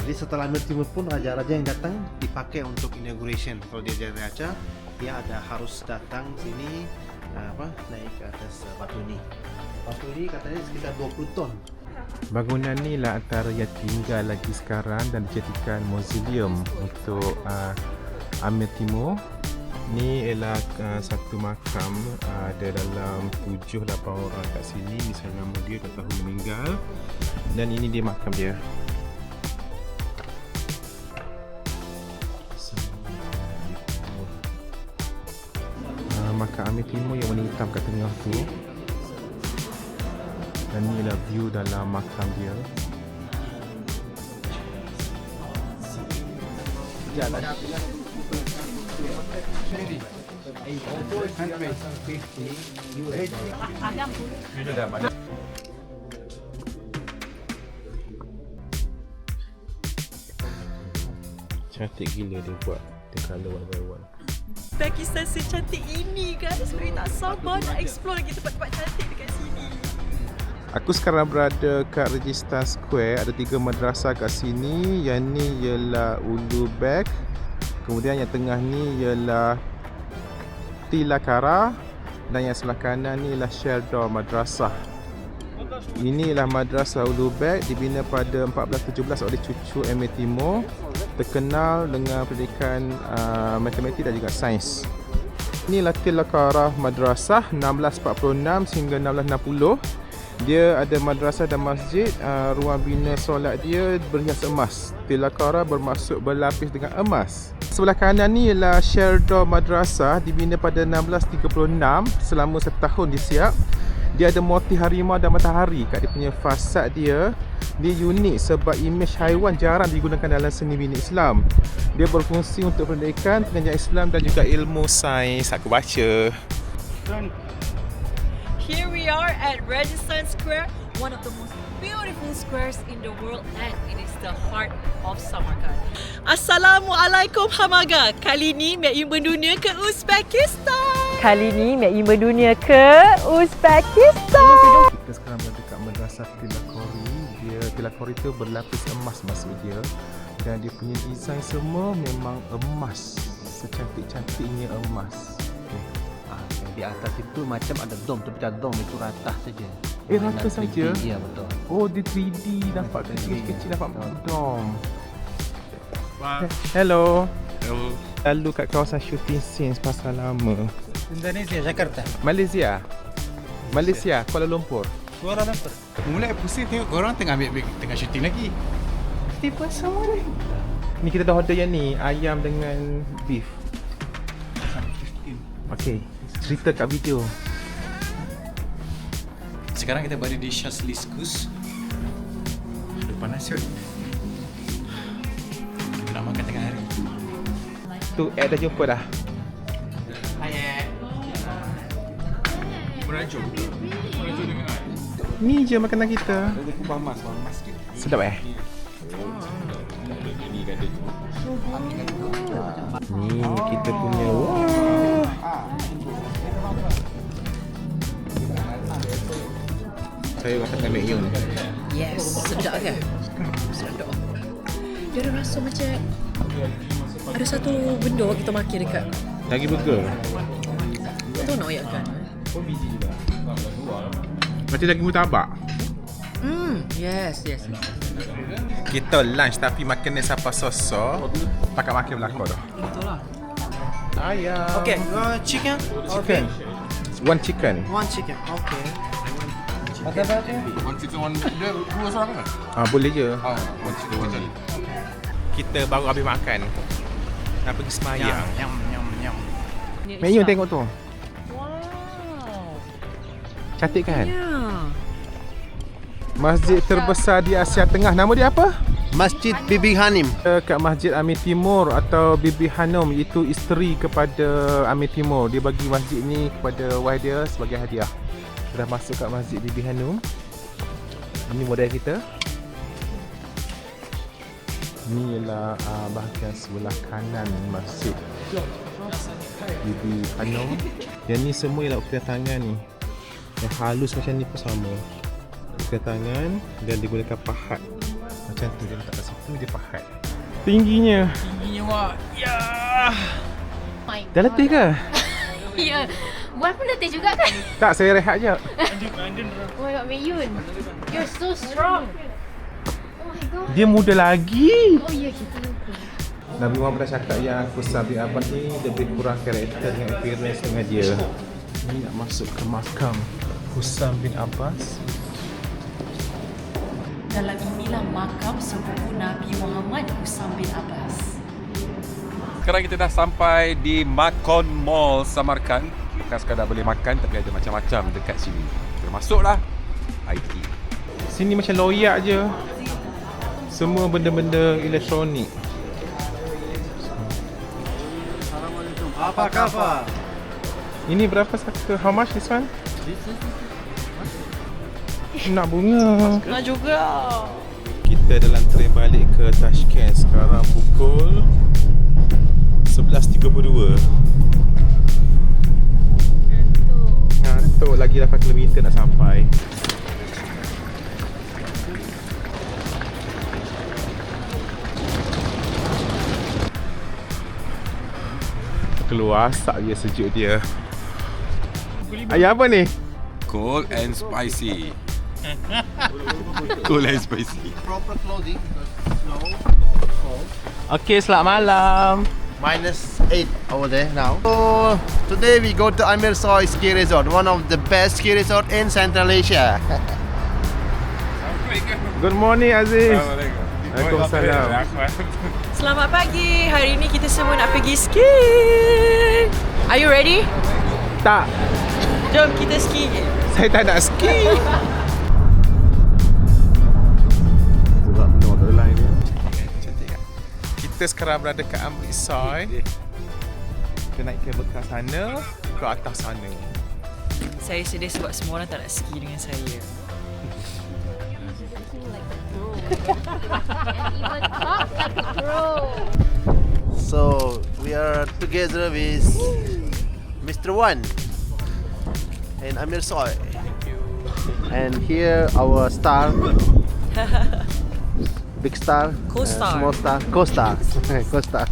Jadi setelah Amir Timur pun raja-raja yang datang dipakai untuk inauguration. Kalau dia jadi raja, dia ada harus datang sini naik ke atas batu ni. Batu ni katanya sekitar 20 ton. Bangunan ni lah antara yang tinggal lagi sekarang dan dijadikan museum untuk Amir Timur. Ni ialah satu makam, ada dalam 7-8 orang kat sini. Misalnya nama dia 2 tahun meninggal. Dan ini dia makam dia. Makam Amir Timur yang warna hitam kat tengah tu. Dan ni ialah view dalam makam dia. Jalan. Cantik gila dia buat. Dia colour one by one. Pakistan secantik ini guys. Saya tak sabar nak explore lagi tempat-tempat cantik dekat sini. Aku sekarang berada kat Registan Square. Ada 3 madrasah kat sini. Yang ni ialah Ulu Beg. Kemudian yang tengah ni ialah Tilakara. Dan yang sebelah kanan ni ialah Sherdor Madrasah. Ini ialah Madrasah Ulu Beg, dibina pada 1417 oleh cucu Amir Timur. Terkenal dengan pendidikan matematik dan juga sains. Inilah Tilakara Madrasah 1646 hingga 1660. Dia ada madrasah dan masjid. Ruang bina solat dia berhias emas. Tilakara bermaksud berlapis dengan emas. Sebelah kanan ni ialah Sherdor Madrasah, dibina pada 1636. Selama setahun disiap. Dia ada motif harimau dan matahari kat dia punya fasad dia. Dia unik sebab imej haiwan jarang digunakan dalam seni bina Islam. Dia berfungsi untuk pendidikan, pengajaran Islam dan juga ilmu sains. Aku baca. Here we are at Registan Square, one of the most beautiful squares in the world, and it is the heart of Samarkand. Assalamualaikum Hamaga. Kali ni Mek Yun berdunia ke Uzbekistan. Kali ni Mek Yun berdunia ke Uzbekistan. Kita sekarang berada kat Madrasah Tilakori. Tilakori tu berlapis emas maksud dia. Dan dia punya design semua memang emas. Secantik-cantiknya emas. Di atas itu macam ada dom, tapi tak dom, itu rata saja. Rata saja? Ya, betul. Oh, dia 3D, nampak kecil-kecil, nampak dom. Hello. Hello. Lalu kat kawasan shooting scenes pasal lama. Indonesia, Jakarta. Malaysia. Malaysia, Kuala Lumpur. Kuala Lumpur. Mulai pusing tengok korang tengah shooting lagi. Tipu sama ni. Ni kita dah order yang ni, ayam dengan beef. Okey, cerita kat video. Sekarang kita berada di Shazli Schools. Aduh panas kot. Nak makan tengah hari. Tu Ed dah jumpa dah. Hai Ed. Merajuk. Merajuk dengan Ed. Ni je makanan kita. Pamas dia. Sedap Ni kita punya. Saya makan dengan Mek Yun. Yes, sedap kan? Sedap. Dia ada rasa macam ada satu benda kita makan dekat Daging burger. tak tahu nak ayatkan. Macam daging murtabak. Yes. Kita lunch tapi makan ni siapa sosok pakai makan belakang tu. Betul lah. Ayam. Okay, chicken? Chicken. One chicken. One chicken, okay. One chicken, dia 2 seorang kan? Boleh je. One chicken, one chicken. Kita baru habis makan. Nak pergi semayang. Nyam. Mek Yun tengok tu. Wow. Cantik kan? Ya. Masjid terbesar di Asia Tengah. Nama dia apa? Masjid Bibi Hanim. Kat Masjid Amir Timur atau Bibi Hanum, itu isteri kepada Amir Timur. Dia bagi masjid ni kepada wife dia sebagai hadiah. Dah masuk kat Masjid Bibi Hanum. Ini model kita. Ini ialah bahagian sebelah kanan masjid Bibi Hanum. Yang ni semua ialah ukiran tangan ni. Yang halus macam ni pun sama. Ukiran tangan dan digunakan pahat. Macam tu dia letak kat situ, dia pahat. Tingginya Wak. Ya. dah letih ke? Ya. Buat pun letih juga kan? Tak, saya rehat je. Oh my god, Mek Yun. You're so strong. Oh my god. Dia muda lagi. Oh ya, kita lupa. Nabi Muhammad pernah cakap yang Husam bin Abbas ni lebih kurang karakter dengan appearance dengan dia. Ni nak masuk ke makam Husam bin Abbas. Dalam inilah makam sepupu Nabi Muhammad, Husam bin Abbas. Sekarang kita dah sampai di Makon Mall Samarkand. Bukan sekadar boleh makan, tapi ada macam-macam dekat sini. Termasuklah IT. Sini macam loyak je. Semua benda-benda elektronik. Apa khabar? Ini berapa saka? How much this one? Nak bunga. Nak juga. Kita dalam tren balik ke Tashkent. Sekarang pukul 11.32. Ngantuk. Lagi 8 km nak sampai. Keluar asap dia, sejuk dia. Ayah apa ni? Cold and spicy. Cold and spicy. Proper clothing because snow, cold. Okay, selamat malam. -8 over there now. So today we go to Amir Soy Ski Resort, one of the best ski resort in Central Asia. Good morning, Aziz. Waalaikumsalam. Selamat pagi. Hari ini kita semua nak pergi ski. Are you ready? Tak. Jom kita ski. Saya tak nak ski. Kita sekarang berada kat Amritsar. Kita naik kabel car sana ke atas sana. Saya sedih sebab semua orang tak nak ski dengan saya. So we are together with Mr. Wan and Amir Soy. And here our star, big star, Co-star. small star, co-star, co-star,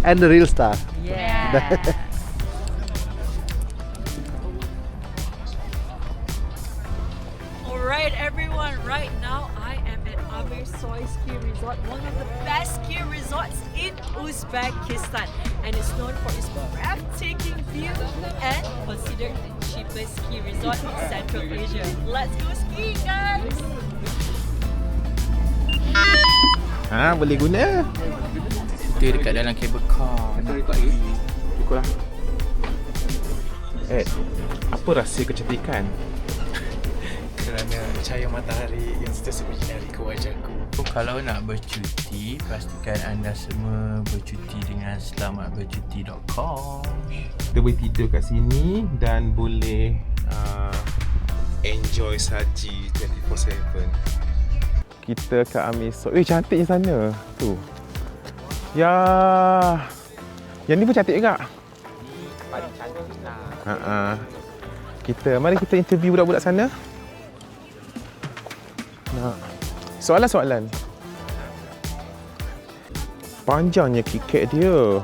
and the real star. Yeah. Alright everyone, right now I am at Amir Soy Ski Resort, one of the best ski resorts in Uzbekistan, and it's known for its breathtaking view and considered the cheapest ski resort in Central Asia. Let's go skiing, guys! Ha, boleh guna. Kita dekat dalam cable car. Cukup lah. Apa rahsia kecantikan? Kerana cahaya matahari yang sentiasa bersinar ke wajahku. Kalau nak bercuti, pastikan anda semua bercuti dengan selamatbercuti.com. Kita boleh tidur kat sini dan boleh enjoy saji 24/7. Kita kat Amir Soy. Cantiknya sana. Tu. Ya. Yang ni pun cantik juga. Paling cantik Ha. lah. Mari kita interview budak-budak sana. Soalan-soalan. Panjangnya kiket dia.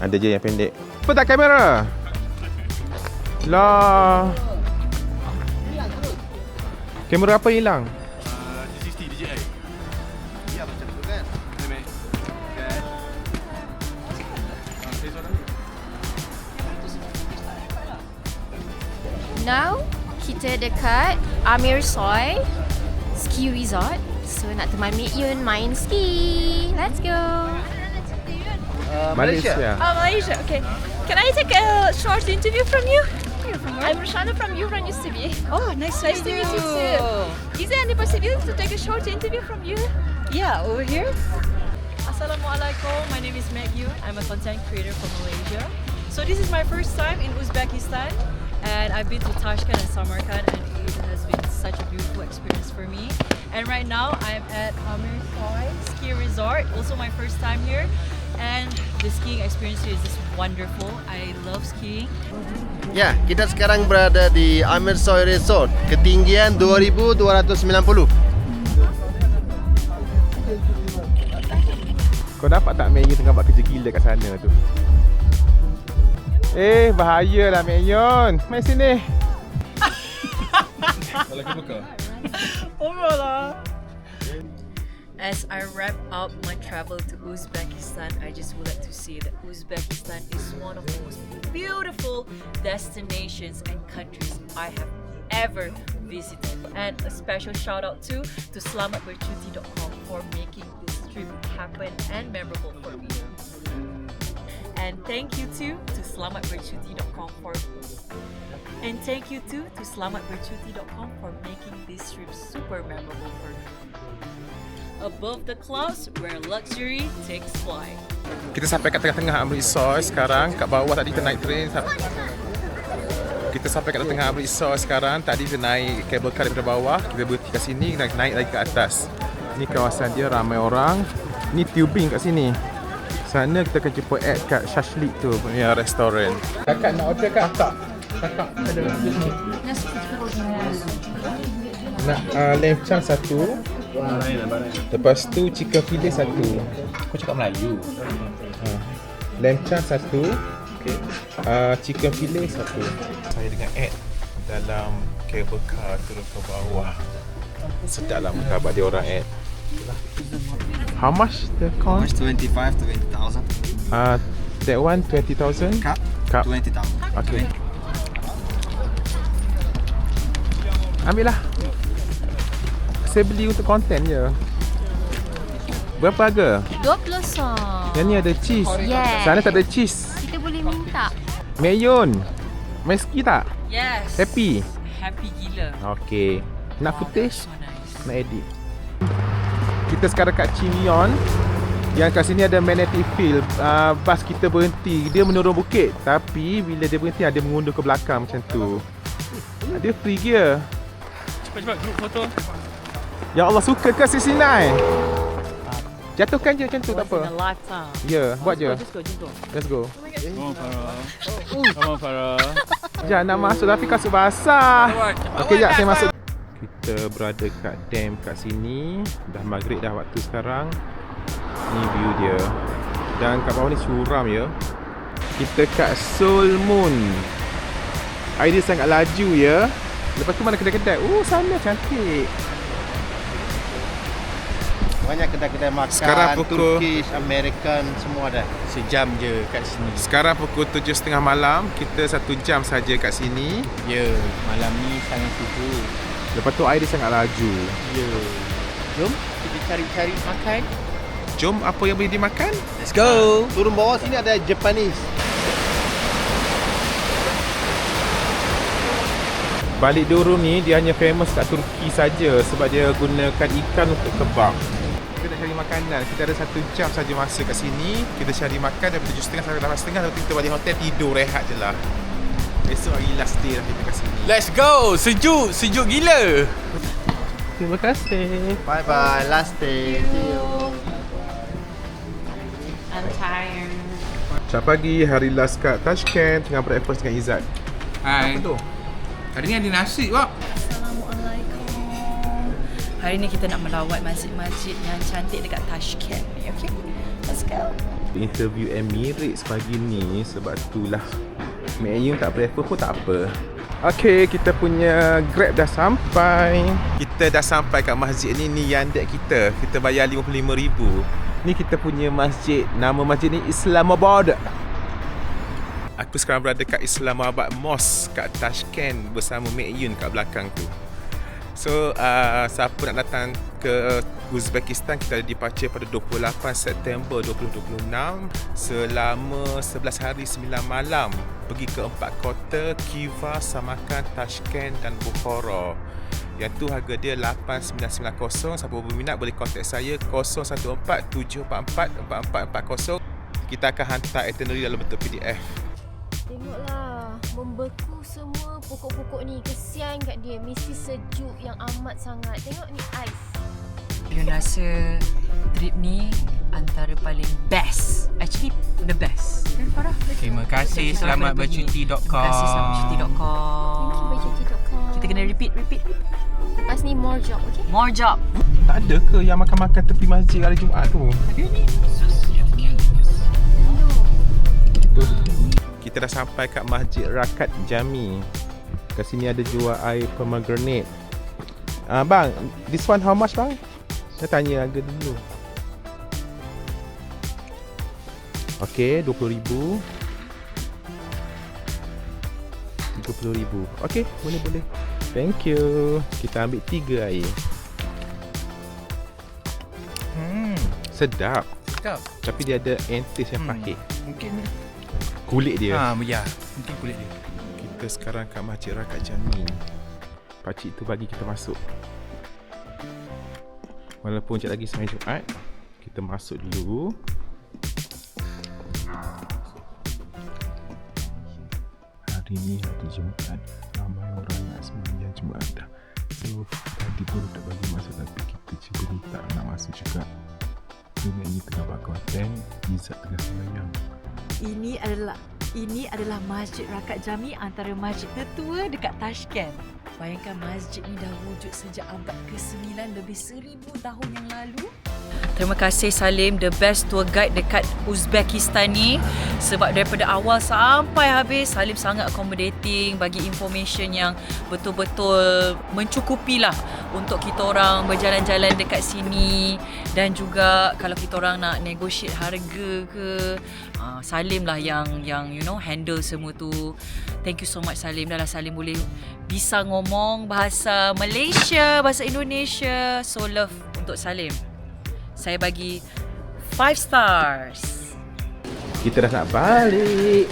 Ada je yang pendek. Apa tak kamera? Lah. Kamera apa hilang? DJI. Ya macam tu kan. Now, kita dekat Amir Soy Ski Resort. So, nak teman Mek Yun main ski. Let's go. Malaysia. Oh, Malaysia. Okay. Can I take a short interview from you? I'm Roshana from Uranus TV. Oh, nice to meet you too. Is there any possibility to take a short interview from you? Yeah, over here. Assalamualaikum. My name is Mek Yun. I'm a content creator from Malaysia. So this is my first time in Uzbekistan, and I've been to Tashkent and Samarkand, and it has been such a beautiful experience for me. And right now I'm at Amir Soy Ski Resort, also my first time here, and the skiing experience here is just wonderful. I love skiing. Ya, kita sekarang berada di Amir Soy Resort, ketinggian 2,290. Kau dapat tak Mek Yun tengah buat kerja gila kat sana tu? Bahayalah Mek Yun. Mai sini. Kalau kita buka. Oh lah. As I wrap up my travel to Uzbekistan, I just would like to say that Uzbekistan is one of the most beautiful destinations and countries I have ever visited. And a special shout out to selamatbercuti.com for making this trip happen and memorable for me. And thank you to selamatbercuti.com for making this trip super memorable for me. Above the clouds where luxury takes flight. Kita sampai kat tengah-tengah Amritsar sekarang. Kat bawah tadi kita naik train. Kita sampai kat tengah Amritsar sekarang. Tadi kita naik kabel car daripada bawah. Kita berhenti kat sini, naik lagi ke atas. Ni kawasan dia, ramai orang. Ni tubing kat sini. Sana kita akan jumpa Ed kat Shashlik tu punya restoran. Kakak nak order kat? Kakak ada ni. Nak lamb chunk satu. Lepas tu chicken fillet satu. Kau cakap Melayu. Lamb chunk satu. Chicken fillet satu. Saya dengan Ed dalam cable car turun ke bawah. Sedap lah khabar dia orang Ed. How much the cost? 25 to 20,000. That one 20,000. Cup? 20,000. Okay. Ambil lah. Saya beli untuk konten je. Berapa harga? 20 song. Yang ni ada cheese. Yes. Sana tak ada cheese. Kita boleh minta. Mayun. Meski tak? Yes. Happy? Happy gila. Okay. Nak footage? Nak edit. Kita sekarang kat Chimion. Yang kat sini ada magnetic field. Bas kita berhenti. Dia menurun bukit. Tapi bila dia berhenti, dia mengundur ke belakang macam tu. Dia free gear. Cepat-cepat group foto. Ya Allah, suka ke Sisinai? Jatuhkan je macam tu, tak apa. Ya, buat je. Let's go. Come on Farah. Come on Farah. Jangan nak masuk tapi kasut basah. Okey, sekejap saya masuk. Kita berada kat dam kat sini. Dah maghrib dah waktu sekarang. Ni view dia. Dan kat bawah ni suram ya. Kita kat Soul Moon. Air dia sangat laju ya. Lepas tu mana kedai-kedai? Sana cantik. Banyak kedai-kedai makan, sekarang pukul Turkish, American, semua ada. Sejam je kat sini. Sekarang pukul 7.30 malam. Kita 1 jam saja kat sini. Ya, malam ni sangat sejuk. Lepas tu air dia sangat laju. Ya. Jom kita cari-cari makan. Jom, apa yang boleh dimakan? Let's go. Turun bawah sini ada Japanese. Balik Durum ni dia hanya famous kat Turki saja sebab dia gunakan ikan untuk kebab. Kita nak cari makanan. Kita ada 1 jam saja masa kat sini. Kita cari makan daripada 7.30 sampai 8.30. Lepas tu kita balik hotel tidur rehat je lah. Esok hari last day lah kita kat sini. Let's go. Sejuk. Sejuk gila. Terima kasih. Bye bye. Last day. See you. I'm tired. Selamat pagi. Hari last kat Tashkent. Tengah breakfast dengan Izzat. Hai. Apa tu? Hari ni ada nasi pak. Hari ni kita nak melawat masjid-masjid yang cantik dekat Tashkent ni, okay? Let's go. Interview Emirates pagi ni sebab itulah Mayun tak breakfast pun tak apa. Okay, kita punya Grab dah sampai. Kita dah sampai kat masjid ni. Ni yandet kita. Kita bayar RM55,000. Ni kita punya masjid. Nama masjid ni Islamabad. Aku sekarang berada kat Islamabad Mosque kat Tashkent bersama Mayun kat belakang tu. So, siapa nak datang ke Uzbekistan, kita ada departure pada 28 September 2026 selama 11 hari 9 malam pergi ke 4 kota, Khiva, Samarkand, Tashkent dan Bukhara. Yang tu harga dia 8990. Siapa berminat boleh kontak saya 014-744-4440. Kita akan hantar itinerary dalam bentuk PDF. Tengoklah, membeku semua pokok-pokok ni. Kesian kat dia, mesti sejuk yang amat sangat. Tengok ni ais. Dia rasa trip ni antara paling best. Actually, the best. Farah, terima kasih selamatbercuti.com. Terima kasih selamatbercuti.com. Thank you bercuti.com. Kita kena repeat. Lepas ni more job, okay? More job. Tak ada ke yang makan-makan tepi masjid hari Jumaat tu? Ada ni. Kita dah sampai kat Masjid Rakat Jami. Kat sini ada jual air pomegranate. Bang, this one how much bang? Saya tanya harga dulu. Okey, 20,000. 30,000. Okey, boleh. Thank you. Kita ambil 3 air. Sedap. Tapi dia ada entis yang pahit. Mungkin kulit dia. Ya, mungkin kulit dia. Kita sekarang kat Masjid Rakat Jami. Pakcik tu bagi kita masuk. Walaupun sekejap lagi sampai Jumaat, kita masuk dulu. Hari ni hari Jumaat, ramai orang nak sembahyang Jumaat dah. So tadi pun dah bagi masa, tapi kita cuba minta nak masuk juga. Dengan ini tengah buat konten, Izzat tengah sembahyang. Ini adalah Masjid Rakat Jami, antara masjid tertua dekat Tashkent. Bayangkan masjid ni dah wujud sejak abad ke-9, lebih 1000 tahun yang lalu. Terima kasih Salim, the best tour guide dekat Uzbekistan ni. Sebab daripada awal sampai habis, Salim sangat accommodating, bagi information yang betul-betul mencukupi lah untuk kita orang berjalan-jalan dekat sini. Dan juga kalau kita orang nak negotiate harga ke, Salim lah yang you know handle semua tu. Thank you so much Salim. Dah lah Salim boleh bisa ngomong bahasa Malaysia, bahasa Indonesia. So love untuk Salim. Saya bagi 5 stars. Kita dah nak balik.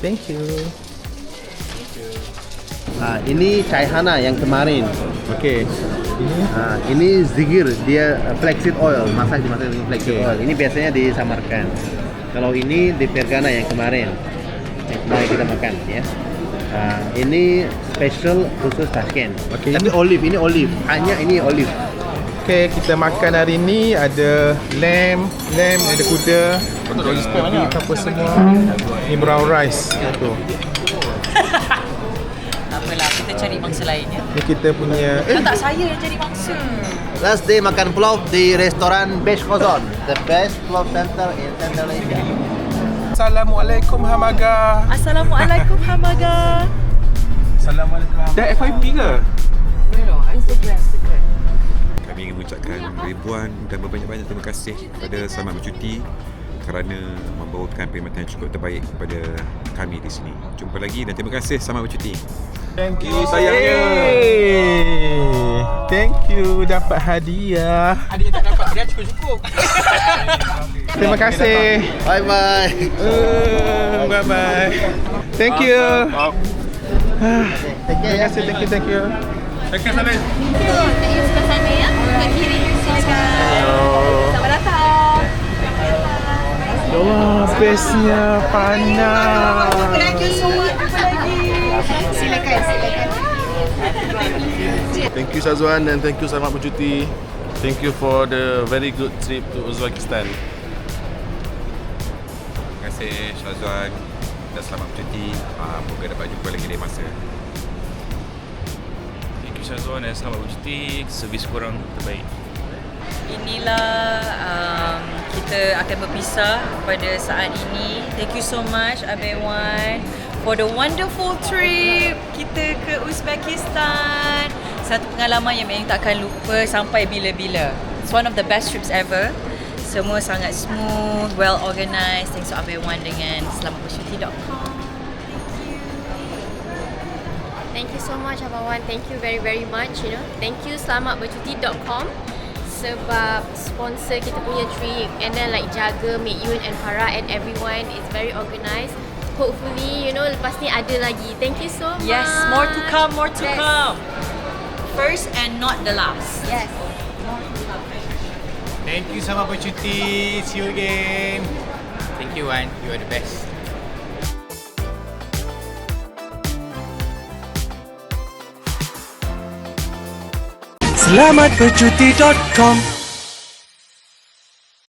Thank you. Ini Caihana yang kemarin. Okey. Ini Zigir, dia flaxseed oil, masak dimasak dengan flaxseed oil. Ini biasanya disamarkan. Kalau ini di Fergana yang kemarin kita makan ya. Ini special khusus Tashkent. Tapi olive, ini olive. Hanya ini olive. Okay, kita makan hari ni ada lamb, ada kuda, ada apa semua. Ni brown rice tu. Tak apalah, kita cari mangsa lain ya. Ni kita punya Tak saya yang cari mangsa. Last day makan pulau di restoran Besh Khozon, the best pulau center in Central Asia. Assalamualaikum Hamaga. Assalamualaikum Hamaga. Assalamualaikum Hamaga. Dah FYP ke? Instagram. Kami ingin mengucapkan ribuan dan berbanyak-banyak terima kasih kepada Selamat Bercuti kerana membawakan perkhidmatan yang cukup terbaik kepada kami di sini. Jumpa lagi dan terima kasih Selamat Bercuti. Thank you sayangnya. Thank you dapat hadiah. Ada yang tak dapat, dia cukup-cukup. Terima kasih. Bye bye. Bye bye. Thank you. Terima kasih. Thank you. Thank you, Salim. Thank you sebelah sana ya. Ke kiri. Selamat datang. Wah, bestnya panas. Thank you so much. Apa lagi? Silakan. Thank you Syazwan and thank you Selamat Bercuti. Thank you for the very good trip to Uzbekistan. Terima kasih Syazwan dan Selamat Bercuti. Moga dapat jumpa lagi di masa. Thank you Syazwan dan Selamat Bercuti. Servis korang terbaik. Inilah kita akan berpisah pada saat ini. Thank you so much Abewan for the wonderful trip kita ke Uzbekistan. Satu pengalaman yang memang tak akan lupa sampai bila-bila. It's one of the best trips ever. Semua sangat smooth, well organised. Thanks to Abewan dengan selamatbercuti.com. Thank you so much Abawan. Thank you very very much. Thank you selamatbercuti.com sebab sponsor kita punya trip, and then like jaga Mek Yun and Farah and everyone is very organised. Hopefully lepas ni ada lagi. Thank you so much. Yes, more to come. First and not the last. Yes. Thank you Selamat Bercuti. See you again. Thank you Wan, you are the best. Selamatbercuti.com